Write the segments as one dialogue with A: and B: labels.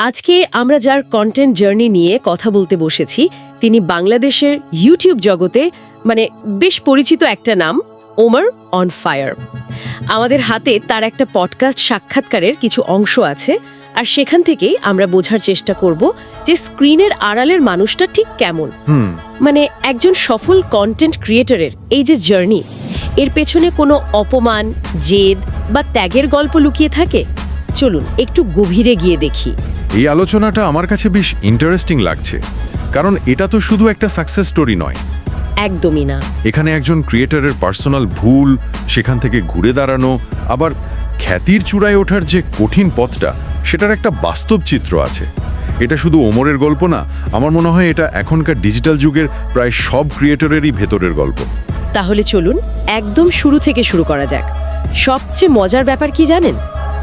A: আজকে আমরা যার কন্টেন্ট জার্নি নিয়ে কথা বলতে বসেছি তিনি বাংলাদেশের ইউটিউব জগতে বেশ পরিচিত একটা নাম, ওমর অন ফায়ার। আমাদের হাতে তার একটা পডকাস্ট সাক্ষাৎকারের কিছু অংশ আছে, আর সেখান থেকেই আমরা বোঝার চেষ্টা করব যে স্ক্রিনের আড়ালের মানুষটা ঠিক কেমন। একজন সফল কন্টেন্ট ক্রিয়েটরের এই যে জার্নি, এর পেছনে কোনো অপমান, জেদ বা ত্যাগের গল্প লুকিয়ে থাকে। চলুন একটু গভীরে গিয়ে দেখি।
B: এই আলোচনাটা আমার কাছে বেশ ইন্টারেস্টিং লাগছে, কারণ এটা তো শুধু একটা সাকসেস স্টোরি নয়।
A: একদমই না।
B: এখানে একজন ক্রিয়েটরের পার্সোনাল ভুল, সেখান থেকে ঘুরে দাঁড়ানো, আবার খ্যাতির চূড়ায় ওঠার যে কঠিন পথটা, সেটার একটা বাস্তব চিত্র আছে। এটা শুধু ওমরের গল্প না, আমার মনে হয় এটা এখনকার ডিজিটাল যুগের প্রায় সব ক্রিয়েটরেরই ভেতরের গল্প।
A: তাহলে চলুন একদম শুরু থেকে শুরু করা যাক। সবচেয়ে মজার ব্যাপার কি জানেন?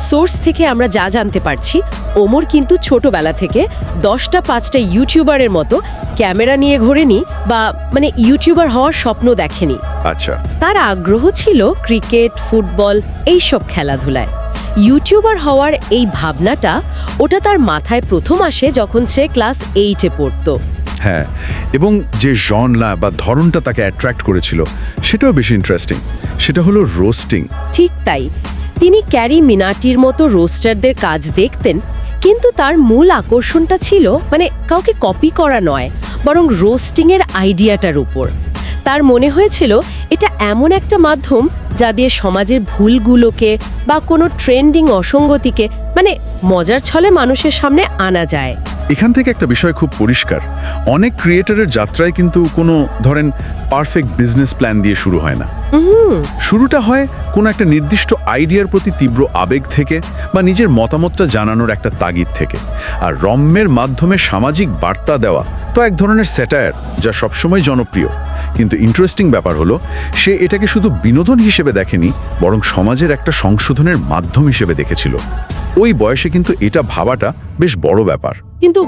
A: সোর্স থেকে আমরা যা জানতে পারছি, ওমর কিন্তু ছোটবেলা থেকে 10টা-5টা ইউটিউবারের মতো ক্যামেরা নিয়ে ঘোরেনি বা ইউটিউবার হওয়ার স্বপ্ন দেখেনি।
B: আচ্ছা।
A: তার আগ্রহ ছিল ক্রিকেট, ফুটবল, এইসব খেলাধুলায়। ইউটিউবার হওয়ার এই ভাবনাটা, ওটা তার মাথায় প্রথম আসে যখন সে ক্লাস 8-এ পড়তো।
B: হ্যাঁ, এবং যে জনরা বা ধরনটা তাকে অ্যাট্রাক্ট করেছিল সেটাও বেশি ইন্টারেস্টিং। সেটা হলো রোস্টিং।
A: ঠিক তাই। তিনি ক্যারি মিনাটির মতো রোস্টারদের কাজ দেখতেন, কিন্তু তার মূল আকর্ষণটা ছিল কাউকে কপি করা নয়, বরং রোস্টিংয়ের আইডিয়াটার উপর। তার মনে হয়েছিল এটা এমন একটা মাধ্যম যা দিয়ে সমাজের ভুলগুলোকে বা কোনো ট্রেন্ডিং অসঙ্গতিকে মজার ছলে মানুষের সামনে আনা যায়।
B: এখান থেকে একটা বিষয় খুব পরিষ্কার, অনেক ক্রিয়েটরের যাত্রায় কিন্তু কোনো পারফেক্ট বিজনেস প্ল্যান দিয়ে শুরু হয় না। শুরুটা হয় কোনো একটা নির্দিষ্ট আইডিয়ার প্রতি তীব্র আবেগ থেকে বা নিজের মতামতটা জানানোর একটা তাগিদ থেকে। আর রম্যের মাধ্যমে সামাজিক বার্তা দেওয়া তো এক ধরনের স্যাটায়ার, যা সবসময় জনপ্রিয়। কিন্তু ইন্টারেস্টিং ব্যাপার হলো, সে এটাকে শুধু বিনোদন হিসেবে দেখেনি, বরং সমাজের একটা সংশোধনের মাধ্যম হিসেবে দেখেছিল। ওই বয়সে কিন্তু এটা ভাবাটা বেশ বড় ব্যাপার।
A: কিন্তু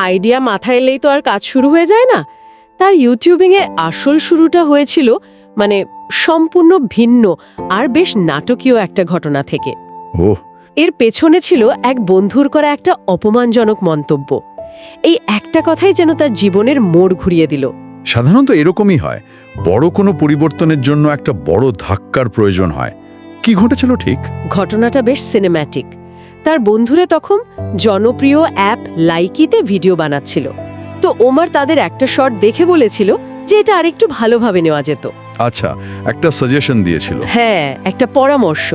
A: আইডিয়া মাথায় এলেই তো আর কাজ শুরু হয়ে যায় না। তার ইউটিউবিংয়ে আসল শুরুটা হয়েছিল সম্পূর্ণ ভিন্ন আর বেশ নাটকীয় একটা ঘটনা থেকে। এর পেছনে ছিল এক বন্ধুর করা একটা অপমানজনক মন্তব্য। এই একটা কথাই যেন তার জীবনের মোড় ঘুরিয়ে দিল।
B: সাধারণত এরকমই হয়, বড় কোনো পরিবর্তনের জন্য একটা বড় ধাক্কার প্রয়োজন হয়। কি ঘটেছিল ঠিক?
A: ঘটনাটা বেশ সিনেম্যাটিক। তার বন্ধুরা তখন জনপ্রিয় অ্যাপ লাইকিতে ভিডিও বানাচ্ছিল। তো ওমর তাদের একটা শট দেখে বলেছিল যে এটা আরেকটু ভালোভাবে নেওয়া যেত।
B: আচ্ছা, একটা সাজেশন দিয়েছিল।
A: হ্যাঁ, একটা পরামর্শ।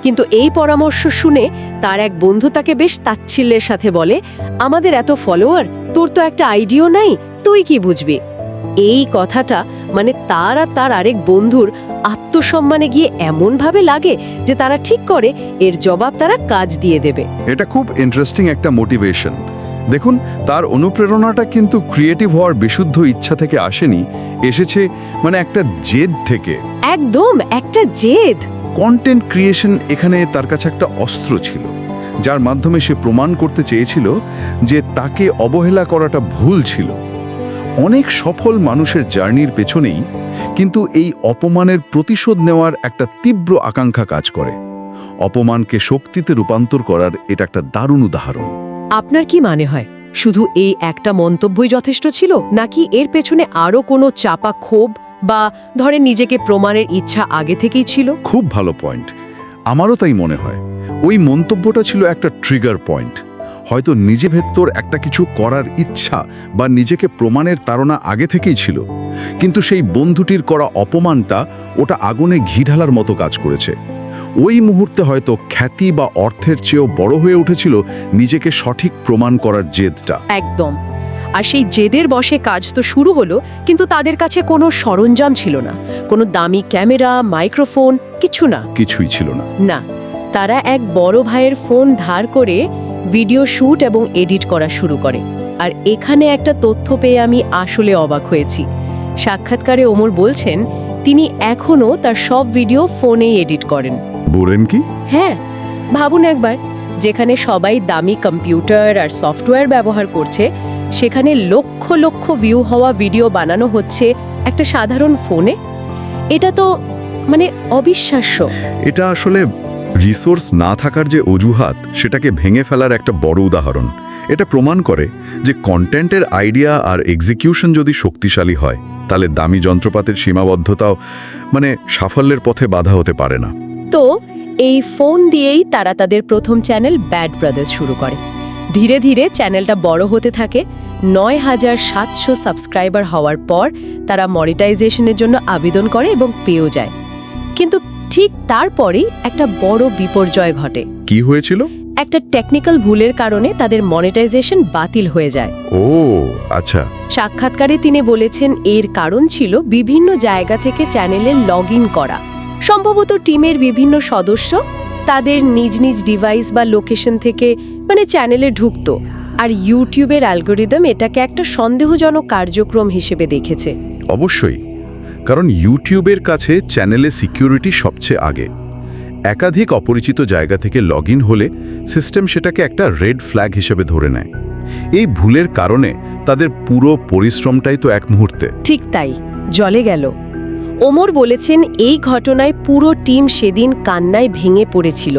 A: কিন্তু এই পরামর্শ শুনে তার এক বন্ধু তাকে বেশ তাচ্ছিল্যের সাথে বলে, আমাদের এত ফলোয়ার, তোর তো একটা আইডিয়া নাই, তুই কি বুঝবি? এই কথাটা তার আর তার আরেক বন্ধুর আত্মসম্মানে গিয়ে এমনভাবে লাগে যে তারা ঠিক করে এর জবাব তারা কাজ দিয়ে দেবে।
B: এটা খুব ইন্টারেস্টিং একটা মোটিভেশন। দেখুন, তার অনুপ্রেরণাটা কিন্তু ক্রিয়েটিভ হওয়ার বিশুদ্ধ ইচ্ছা থেকে আসেনি, এসেছে একটা জেদ থেকে।
A: একদম একটা জেদ।
B: কন্টেন্ট ক্রিয়েশন এখানে তার কাছে একটা অস্ত্র ছিল, যার মাধ্যমে সে প্রমাণ করতে চেয়েছিল যে তাকে অবহেলা করাটা ভুল ছিল। অনেক সফল মানুষের জার্নির পেছনেই কিন্তু এই অপমানের প্রতিশোধ নেওয়ার একটা তীব্র আকাঙ্ক্ষা কাজ করে। অপমানকে শক্তিতে রূপান্তর করার এটা একটা দারুণ উদাহরণ।
A: আপনার কি মনে হয়, শুধু এই একটা মন্তব্যই যথেষ্ট ছিল, নাকি এর পেছনে আরো কোনো চাপা ক্ষোভ বা নিজেকে প্রমাণের ইচ্ছা আগে থেকেই ছিল?
B: খুব ভালো পয়েন্ট। আমারও তাই মনে হয়। ওই মন্তব্যটা ছিল একটা ট্রিগার পয়েন্ট। হয়তো নিজে ভেতর একটা কিছু করার ইচ্ছা বা নিজেকে প্রমাণের তাড়না আগে থেকেই ছিল, কিন্তু সেই বন্ধুটির করা অপমানটা ওটা আগুনে ঘি ঢালার মতো কাজ করেছে। ওই মুহূর্তে হয়তো খ্যাতি বা অর্থের চেয়েও বড় হয়ে উঠেছিল নিজেকে সঠিক প্রমাণ করার জেদটা।
A: একদম। আর সেই জেদের বশে কাজ তো শুরু হলো, কিন্তু তাদের কাছে কোনো সরঞ্জাম ছিল না, কোনো দামি ক্যামেরা, মাইক্রোফোন,
B: কিছুই ছিল না।
A: না, তারা এক বড় ভাইয়ের ফোন ধার করে ভিডিও শুট এবং এডিট করা শুরু করে। আর এখানে একটা তথ্য পেয়ে আমি আসলে অবাক হয়েছি। সাক্ষাৎকারে ওমর বলছেন তিনি এখনও তার সব ভিডিও ফোনেই এডিট করেন।
B: বলেন কি?
A: হ্যাঁ, ভাবুন একবার, যেখানে সবাই দামি কম্পিউটার আর সফটওয়্যার ব্যবহার করছে, সেখানে লক্ষ লক্ষ ভিউ হওয়া ভিডিও বানানো হচ্ছে একটা সাধারণ ফোনে। এটা তো অবিশ্বাস্য।
B: এটা আসলে রিসোর্স না থাকার যে অজুহাত, সেটাকে ভেঙে ফেলার একটা বড় উদাহরণ। এটা প্রমাণ করে যে কন্টেন্টের আইডিয়া আর এক্সিকিউশন যদি শক্তিশালী হয় তাহলে দামি যন্ত্রপাতির সীমাবদ্ধতাও সাফল্যের পথে বাধা হতে পারে না।
A: তো এই ফোন দিয়েই তারা তাদের প্রথম চ্যানেল ব্যাড ব্রাদার্স শুরু করে। ধীরে ধীরে চ্যানেলটা বড় হতে থাকে। ৯,৭০০ সাবস্ক্রাইবার হওয়ার পর তারা মনিটাইজেশনের জন্য আবেদন করে এবং পেয়েও যায়। কিন্তু ঠিক তারপরেই একটা বড় বিপর্যয় ঘটে।
B: কি হয়েছিল?
A: একটা টেকনিক্যাল ভুলের কারণে তাদের মনিটাইজেশন বাতিল হয়ে যায়।
B: ও আচ্ছা।
A: সাক্ষাৎকারে তিনি বলেছেন এর কারণ ছিল বিভিন্ন জায়গা থেকে চ্যানেলে লগ ইন করা। সম্ভবত টিমের বিভিন্ন সদস্য তাদের নিজ নিজ ডিভাইস বা লোকেশন থেকে চ্যানেলে ঢুকতো, আর ইউটিউবের অ্যালগোরিদম এটাকে একটা সন্দেহজনক কার্যক্রম হিসেবে দেখেছে।
B: অবশ্যই, কারণ ইউটিউবের কাছে চ্যানেলে সিকিউরিটি সবচেয়ে আগে। একাধিক অপরিচিত জায়গা থেকে লগ ইন হলে সিস্টেম সেটাকে একটা রেড ফ্ল্যাগ হিসেবে ধরে নেয়। এই ভুলের কারণে তাদের পুরো পরিশ্রমটাই তো এক মুহূর্তে
A: ঠিক তাই জলে গেল। ওমর বলেছেন এই ঘটনায় পুরো টিম সেদিন কান্নায় ভেঙে পড়েছিল।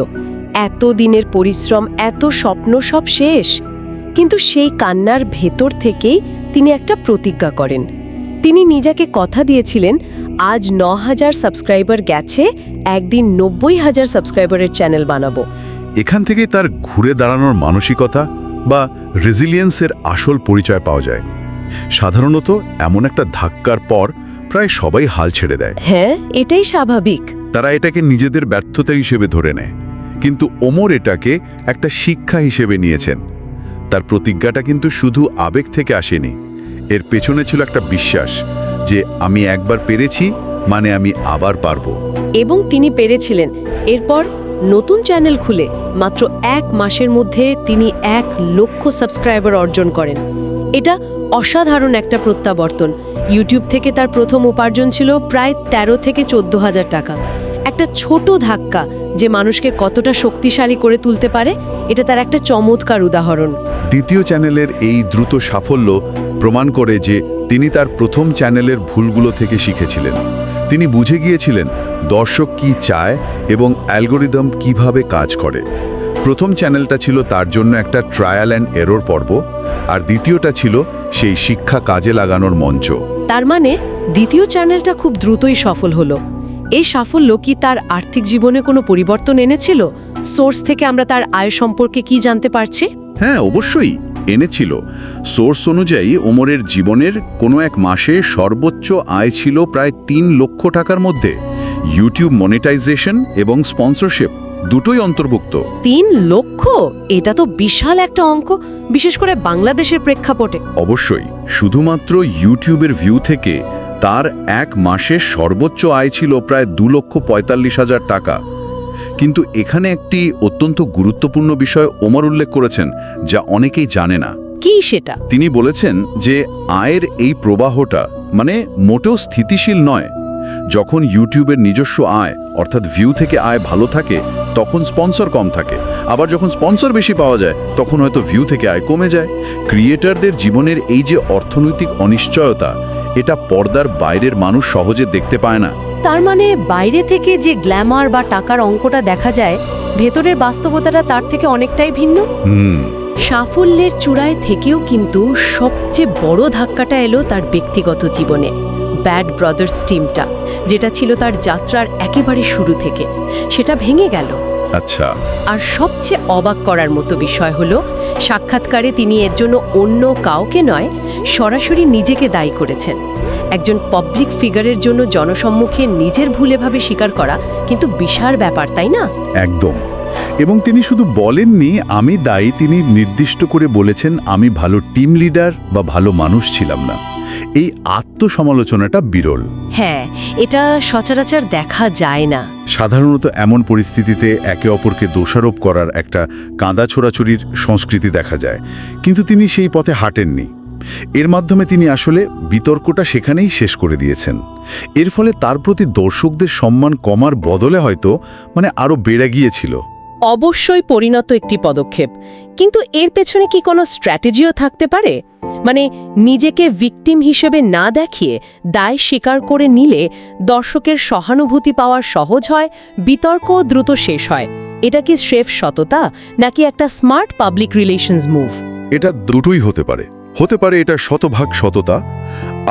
A: এত দিনের পরিশ্রম, এত স্বপ্ন সব শেষ। কিন্তু সেই কান্নার ভেতর থেকেই তিনি একটা প্রতিজ্ঞা করেন। তিনি নিজেকে কথা দিয়েছিলেন, আজ ৯,০০০ সাবস্ক্রাইবার গেছে, একদিন ৯০,০০০ সাবস্ক্রাইবারের চ্যানেল বানাবো।
B: এখান থেকেই তার ঘুরে দাঁড়ানোর মানসিকতা বা রেজিলিয়েন্সের আসল পরিচয় পাওয়া যায়। সাধারণত এমন একটা ধাক্কার পর প্রায় সবাই হাল ছেড়ে দেয়।
A: হ্যাঁ, এটাই স্বাভাবিক।
B: তারা এটাকে নিজেদের ব্যর্থতা হিসেবে ধরে নেয়। কিন্তু ওমর এটাকে একটা শিক্ষা হিসেবে নিয়েছেন। তার প্রতিজ্ঞাটা কিন্তু শুধু আবেগ থেকে আসেনি, এর পেছনে ছিল একটা বিশ্বাস যে আমি একবার পেরেছি মানে আমি আবার পারবো।
A: এবং তিনি পেরেছিলেন। এরপর নতুন চ্যানেল খুলে মাত্র ১ মাসের মধ্যে তিনি ১,০০,০০০ সাবস্ক্রাইবার অর্জন করেন। এটা অসাধারণ একটা প্রত্যাবর্তন। ইউটিউব থেকে তার প্রথম উপার্জন ছিল প্রায় ১৩ থেকে ১৪,০০০ টাকা। একটা ছোট ধাক্কা যে মানুষকে কতটা শক্তিশালী করে তুলতে পারে, এটা তার একটা চমৎকার উদাহরণ।
B: দ্বিতীয় চ্যানেলের এই দ্রুত সাফল্য প্রমাণ করে যে তিনি তার প্রথম চ্যানেলের ভুলগুলো থেকে শিখেছিলেন। তিনি বুঝে গিয়েছিলেন দর্শক কি চায় এবং অ্যালগোরিদম কিভাবে কাজ করে। প্রথম চ্যানেলটা ছিল তার জন্য একটা ট্রায়াল অ্যান্ড এরর পর্ব, আর দ্বিতীয়টা ছিল সেই শিক্ষা কাজে লাগানোর মঞ্চ।
A: তার মানে দ্বিতীয় চ্যানেলটা খুব দ্রুতই সফল হলো। এই সাফল্য কি তার আর্থিক জীবনে কোনো পরিবর্তন এনেছিল? সোর্স থেকে আমরা তার আয় সম্পর্কে কি জানতে পারছি?
B: হ্যাঁ, অবশ্যই এনেছিল। সোর্স অনুযায়ী ওমরের জীবনের কোনো এক মাসে সর্বোচ্চ আয় ছিল প্রায় ৩ লক্ষ টাকার মধ্যে। ইউটিউব মনিটাইজেশন এবং স্পন্সরশিপ দুটোই অন্তর্ভুক্ত।
A: ৩ লক্ষ? এটা তো বিশাল একটা অঙ্ক, বিশেষ করে বাংলাদেশের প্রেক্ষাপটে।
B: অবশ্যই, শুধুমাত্র ইউটিউবের ভিউ থেকে তার এক মাসে সর্বোচ্চ আয় ছিল প্রায় ২,৪৫,০০০ টাকা। কিন্তু এখানে একটি অত্যন্ত গুরুত্বপূর্ণ বিষয় ওমর উল্লেখ করেছেন যা অনেকেই জানে না।
A: কি সেটা?
B: তিনি বলেছেন যে আয়ের এই প্রবাহটা মোটেও স্থিতিশীল নয়। যখন ইউটিউবের নিজস্ব আয় অর্থাৎ ভিউ থেকে আয় ভালো থাকে তখন স্পন্সর কম থাকে, আবার যখন স্পন্সর বেশি পাওয়া যায় তখন হয়তো ভিউ থেকে আয় কমে যায়। ক্রিয়েটরদের জীবনের এই যে অর্থনৈতিক অনিশ্চয়তা, এটা পর্দার বাইরের মানুষ সহজে দেখতে পায় না।
A: তার মানে বাইরে থেকে যে গ্ল্যামার বা টাকার অঙ্কটা দেখা যায়, ভেতরের বাস্তবতাটা তার থেকে অনেকটাই ভিন্ন। সাফল্যের চূড়ায় থেকেও কিন্তু সবচেয়ে বড় ধাক্কাটা এলো তার ব্যক্তিগত জীবনে। ব্যাড ব্রাদার্স টিমটা, যেটা ছিল তার যাত্রার একেবারে শুরু থেকে, সেটা ভেঙে গেল।
B: আচ্ছা।
A: আর সবচেয়ে অবাক করার মতো বিষয় হলো, সাক্ষাৎকারে তিনি এর জন্য অন্য কাউকে নয়, সরাসরি নিজেকে দায়ী করেছেন। একজন পাবলিক ফিগারের জন্য জনসম্মুখে নিজের ভুলেভাবে স্বীকার করা কিন্তু বিশাল ব্যাপার, তাই না?
B: একদম। এবং তিনি শুধু বলেননি আমি দায়ী, তিনি নির্দিষ্ট করে বলেছেন আমি ভালো টিম লিডার বা ভালো মানুষ ছিলাম না। এই আত্মসমালোচনাটা বিরল।
A: হ্যাঁ, এটা সচরাচর দেখা যায় না।
B: সাধারণত এমন পরিস্থিতিতে একে অপরকে দোষারোপ করার একটা কাঁদা ছোড়াছুরির সংস্কৃতি দেখা যায়, কিন্তু তিনি সেই পথে হাঁটেননি। এর মাধ্যমে তিনি আসলে বিতর্কটা সেখানেই শেষ করে দিয়েছেন। এর ফলে তার প্রতি দর্শকদের সম্মান কমার বদলে হয়তো আরও বেড়ে গিয়েছিল।
A: অবশ্যই পরিণত একটি পদক্ষেপ, কিন্তু এর পেছনে কি কোনো স্ট্র্যাটেজিও থাকতে পারে? নিজেকে ভিকটিম হিসেবে না দেখিয়ে দায় স্বীকার করে নিলে দর্শকের সহানুভূতি পাওয়া সহজ হয়, বিতর্ক দ্রুত শেষ হয়। এটা কি স্রেফ সততা নাকি একটা স্মার্ট পাবলিক রিলেশনস মুভ?
B: এটা দুটোই হতে পারে। হতে পারে এটা শতভাগ সততা,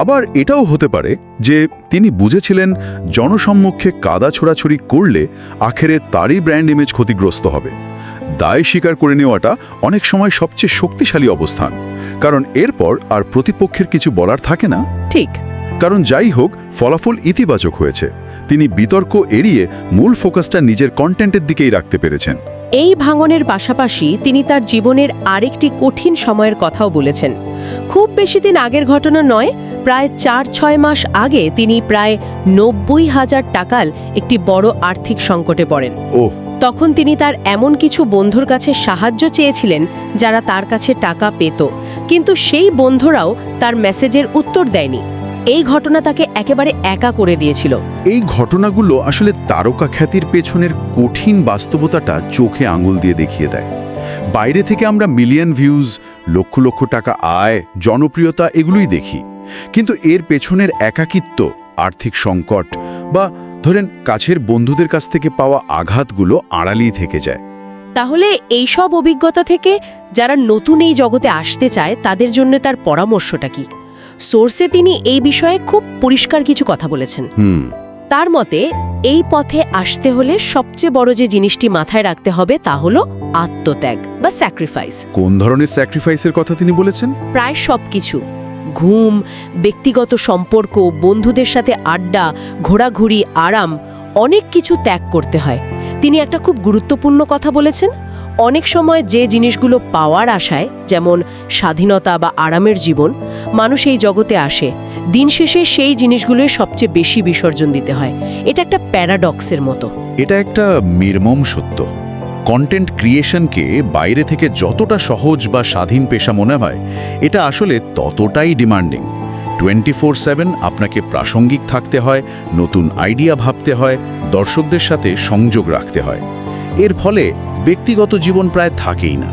B: আবার এটাও হতে পারে যে তিনি বুঝেছিলেন জনসম্মুখে কাদা ছোড়াছুড়ি করলে আখেরে তারই ব্র্যান্ড ইমেজ ক্ষতিগ্রস্ত হবে। দায় স্বীকার করে নেওয়াটা অনেক সময় সবচেয়ে শক্তিশালী অবস্থান, কারণ এরপর আর প্রতিপক্ষের কিছু বলার থাকে না।
A: ঠিক।
B: কারণ যাই হোক, ফলাফল ইতিবাচক হয়েছে। তিনি বিতর্ক এড়িয়ে মূল ফোকাসটা নিজের কন্টেন্টের দিকেই রাখতে পেরেছেন।
A: এই ভাঙনের পাশাপাশি তিনি তার জীবনের আরেকটি কঠিন সময়ের কথাও বলেছেন। খুব বেশি দিন আগের ঘটনা নয়, প্রায় 4-6 মাস আগে তিনি প্রায় 90,000 টাকার একটি বড় আর্থিক সংকটে পড়েন। তখন তিনি তার এমন কিছু বন্ধুর কাছে সাহায্য চেয়েছিলেন যারা তার কাছে টাকা পেত, কিন্তু সেই বন্ধুরাও তার মেসেজের উত্তর দেয়নি। এই ঘটনা তাকে একেবারে একা করে দিয়েছিল।
B: এই ঘটনাগুলো আসলে তারকা খ্যাতির পেছনের কঠিন বাস্তবতাটা চোখে আঙুল দিয়ে দেখিয়ে দেয়। বাইরে থেকে আমরা মিলিয়ন ভিউজ, লক্ষ লক্ষ টাকা আয়, জনপ্রিয়তা এগুলোই দেখি, কিন্তু এর পেছনের একাকিত্ব, আর্থিক সংকট বা ধরেন কাছের বন্ধুদের কাছ থেকে পাওয়া আঘাতগুলো আড়ালেই থেকে যায়।
A: তাহলে এই সব অভিজ্ঞতা থেকে যারা নতুন এই জগতে আসতে চায় তাদের জন্য তার পরামর্শটা কি? সোর্সে তিনি এই বিষয়ে খুব পরিষ্কার কিছু কথা বলেছেন। তার মতে এই পথে আসতে হলে সবচেয়ে বড় যে জিনিসটি মাথায় রাখতে হবে তা হলো আত্মত্যাগ বা স্যাক্রিফাইস।
B: কোন ধরনের স্যাক্রিফাইসের কথা তিনি বলেছেন?
A: প্রায় সবকিছু। ঘুম, ব্যক্তিগত সম্পর্ক, বন্ধুদের সাথে আড্ডা, ঘোরাঘুরি, আরাম, অনেক কিছু ত্যাগ করতে হয়। তিনি একটা খুব গুরুত্বপূর্ণ কথা বলেছেন, অনেক সময় যে জিনিসগুলো পাওয়ার আশায়, যেমন স্বাধীনতা বা আরামের জীবন, মানুষ এই জগতে আসে, দিন শেষে সেই জিনিসগুলোই সবচেয়ে বেশি বিসর্জন দিতে হয়। এটা একটা প্যারাডক্সের মতো।
B: এটা একটা নির্মম সত্য। কন্টেন্ট ক্রিয়েশনকে বাইরে থেকে যতটা সহজ বা স্বাধীন পেশা মনে হয়, এটা আসলে ততটাই ডিমান্ডিং। 24/7 আপনাকে প্রাসঙ্গিক থাকতে হয়, নতুন আইডিয়া ভাবতে হয়, দর্শকদের সাথে সংযোগ রাখতে হয়। এর ফলে ব্যক্তিগত জীবন প্রায় থাকেই না।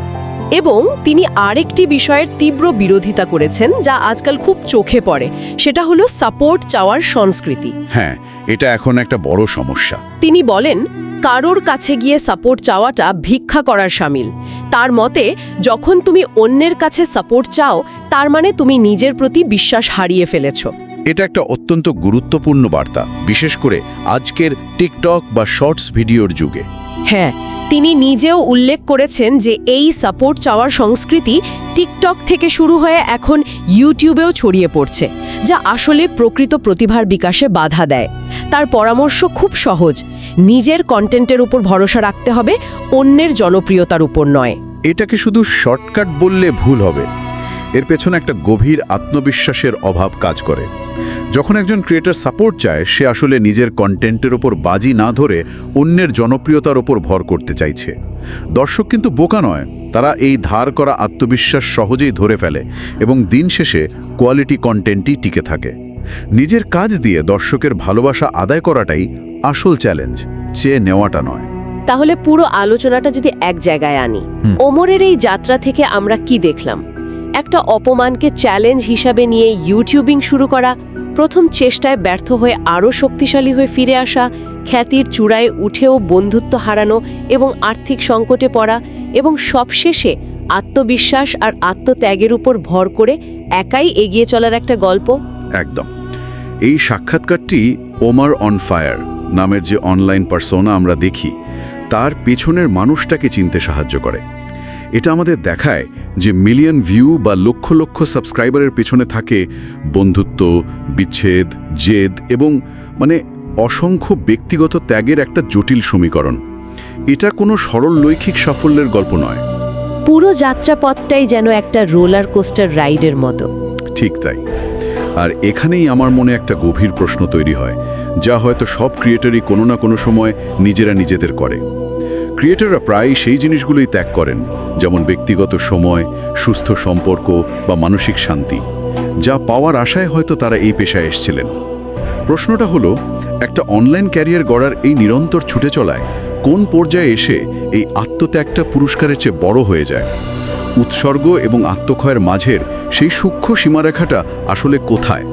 A: এবং তিনি আরেকটি বিষয়ের তীব্র বিরোধিতা করেছেন যা আজকাল খুব চোখে পড়ে, সেটা হলো সাপোর্ট চাওয়ার সংস্কৃতি।
B: হ্যাঁ, এটা এখন একটা বড় সমস্যা।
A: তিনি বলেন, কারোর কাছে গিয়ে সাপোর্ট চাওয়াটা ভিক্ষা করার শামিল। তার মতে, যখন তুমি অন্যের কাছে সাপোর্ট চাও, তার মানে তুমি নিজের প্রতি বিশ্বাস হারিয়ে ফেলেছো।
B: এটা একটা অত্যন্ত গুরুত্বপূর্ণ বার্তা, বিশেষ করে আজকের টিকটক বা শর্টস ভিডিওর যুগে।
A: হ্যাঁ, তিনি নিজেও উল্লেখ করেছেন যে এই সাপোর্ট চাওয়ার সংস্কৃতি টিকটক থেকে শুরু হয়ে এখন ইউটিউবেও ছড়িয়ে পড়ছে, যা আসলে প্রকৃত প্রতিভার বিকাশে বাধা দেয়। তার পরামর্শ খুব সহজ, নিজের কন্টেন্টের উপর ভরসা রাখতে হবে, অন্যের জনপ্রিয়তার উপর নয়।
B: এটাকে শুধু শর্টকাট বললে ভুল হবে। এর পেছনে একটা গভীর আত্মবিশ্বাসের অভাব কাজ করে। যখন একজন ক্রিয়েটর সাপোর্ট চায়, সে আসলে নিজের কন্টেন্টের ওপর বাজি না ধরে অন্যের জনপ্রিয়তার ওপর ভর করতে চাইছে। দর্শক কিন্তু বোকা নয়, তারা এই ধার করা আত্মবিশ্বাস সহজেই ধরে ফেলে এবং দিন শেষে কোয়ালিটি কন্টেন্টই টিকে থাকে। নিজের কাজ দিয়ে দর্শকের ভালোবাসা আদায় করাটাই আসল চ্যালেঞ্জ, চেয়ে নেওয়াটা নয়।
A: তাহলে পুরো আলোচনাটা যদি এক জায়গায় আনি, ওমরের এই যাত্রা থেকে আমরা কি দেখলাম? একটা অপমানকে চ্যালেঞ্জ হিসাবে নিয়ে ইউটিউবিং শুরু করা, প্রথম চেষ্টায় ব্যর্থ হয়ে আরও শক্তিশালী হয়ে ফিরে আসা, খ্যাতির চূড়ায় উঠেও বন্ধুত্ব হারানো এবং আর্থিক সংকটে পড়া, এবং সবশেষে আত্মবিশ্বাস আর আত্মত্যাগের উপর ভর করে একাই এগিয়ে চলার একটা গল্প।
B: একদম। এই সাক্ষাৎকারটি ওমর অন ফায়ার নামের যে অনলাইন পার্সোনা আমরা দেখি, তার পেছনের মানুষটাকে চিনতে সাহায্য করে। এটা আমাদের দেখায় যে মিলিয়ন ভিউ বা লক্ষ লক্ষ সাবস্ক্রাইবারের পেছনে থাকে বন্ধুত্ব, বিচ্ছেদ, জেদ এবং অসংখ্য ব্যক্তিগত ত্যাগের একটা জটিল সমীকরণ। এটা কোনো সরল লৈখিক সাফল্যের গল্প নয়।
A: পুরো যাত্রাপথটাই যেন একটা রোলার কোস্টার রাইডের মতো।
B: ঠিক তাই। আর এখানেই আমার মনে একটা গভীর প্রশ্ন তৈরি হয়, যা হয়তো সব ক্রিয়েটরই কোনো না কোনো সময় নিজেরা নিজেদের করে। ক্রিয়েটররা প্রায় সেই জিনিসগুলোই ত্যাগ করেন, যেমন ব্যক্তিগত সময়, সুস্থ সম্পর্ক বা মানসিক শান্তি, যা পাওয়ার আশায় হয়তো তারা এই পেশায় এসেছিলেন। প্রশ্নটা হলো, একটা অনলাইন ক্যারিয়ার গড়ার এই নিরন্তর ছুটে চলায় কোন পর্যায়ে এসে এই আত্মত্যাগটা পুরস্কারের চেয়ে বড় হয়ে যায়? উৎসর্গ এবং আত্মক্ষয়ের মাঝের সেই সূক্ষ্ম সীমারেখাটা আসলে কোথায়?